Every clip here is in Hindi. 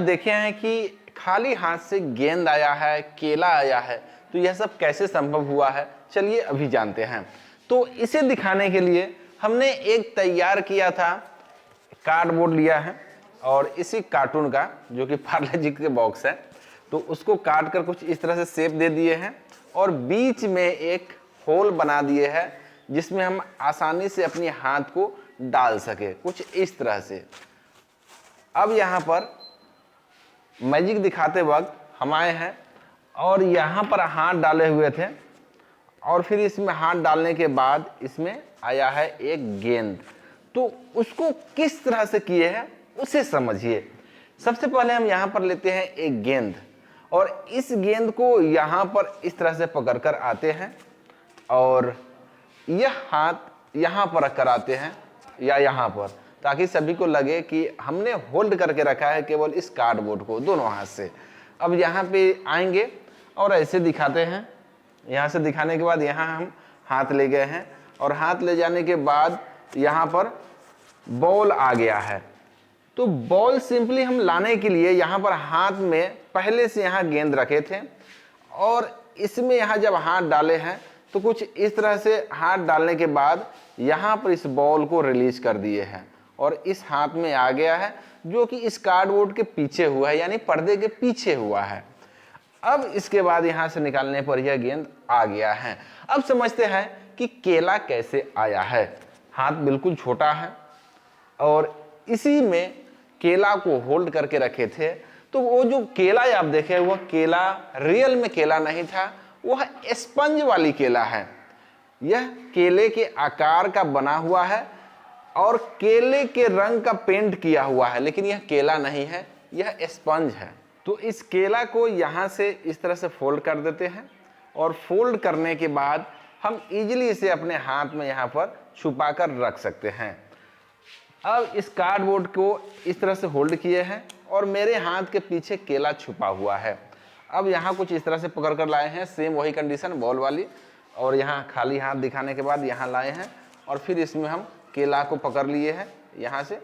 देखे हैं कि खाली हाथ से गेंद आया है, केला आया है, तो यह सब कैसे संभव हुआ है, चलिए अभी जानते हैं। तो इसे दिखाने के लिए हमने एक तैयार किया था, कार्डबोर्ड लिया है और इसी कार्टून का, जो कि पार्ले जी के बॉक्स है, तो उसको काट कर कुछ इस तरह से शेप दे दिए हैं और बीच में एक होल बना दिए हैं जिसमें हम आसानी से अपने हाथ को डाल सके, कुछ इस तरह से। अब यहाँ पर मैजिक दिखाते वक्त हम आए हैं और यहाँ पर हाथ डाले हुए थे और फिर इसमें हाथ डालने के बाद इसमें आया है एक गेंद। तो उसको किस तरह से किए हैं उसे समझिए। सबसे पहले हम यहाँ पर लेते हैं एक गेंद और इस गेंद को यहाँ पर इस तरह से पकड़कर आते हैं और यह हाथ यहाँ पर रख कर आते हैं या यहाँ पर, ताकि सभी को लगे कि हमने होल्ड करके रखा है केवल इस कार्डबोर्ड को दोनों हाथ से। अब यहाँ पे आएंगे और ऐसे दिखाते हैं। यहाँ से दिखाने के बाद यहाँ हम हाथ ले गए हैं और हाथ ले जाने के बाद यहाँ पर बॉल आ गया है। तो बॉल सिंपली हम लाने के लिए यहाँ पर हाथ में पहले से यहाँ गेंद रखे थे और इसमें यहाँ जब हाथ डाले हैं तो कुछ इस तरह से हाथ डालने के बाद यहाँ पर इस बॉल को रिलीज कर दिए हैं और इस हाथ में आ गया है, जो कि इस कार्डबोर्ड के पीछे हुआ है, यानी पर्दे के पीछे हुआ है। अब इसके बाद यहाँ से निकालने पर यह गेंद आ गया है। अब समझते हैं कि केला कैसे आया है। हाथ बिल्कुल छोटा है और इसी में केला को होल्ड करके रखे थे। तो वो जो केला आप देखे वह केला रियल में केला नहीं था, वह स्पंज वाली केला है। यह केले के आकार का बना हुआ है और केले के रंग का पेंट किया हुआ है, लेकिन यह केला नहीं है, यह स्पंज है। तो इस केला को यहाँ से इस तरह से फोल्ड कर देते हैं और फोल्ड करने के बाद हम इजीली इसे अपने हाथ में यहाँ पर छुपा कर रख सकते हैं। अब इस कार्डबोर्ड को इस तरह से होल्ड किए हैं और मेरे हाथ के पीछे केला छुपा हुआ है। अब यहाँ कुछ इस तरह से पकड़ कर लाए हैं, सेम वही कंडीशन बॉल वाली, और यहाँ खाली हाथ दिखाने के बाद यहाँ लाए हैं और फिर इसमें हम केला को पकड़ लिए हैं यहाँ से,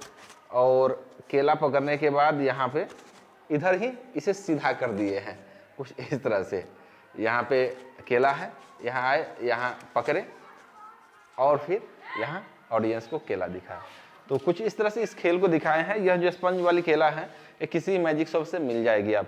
और केला पकड़ने के बाद यहाँ पे इधर ही इसे सीधा कर दिए हैं कुछ इस तरह से। यहाँ पे केला है, यहाँ आए, यहाँ पकड़े और फिर यहाँ ऑडियंस को केला दिखाए। तो कुछ इस तरह से इस खेल को दिखाए हैं। यह जो स्पंज वाली केला है ये किसी मैजिक शॉप से मिल जाएगी आप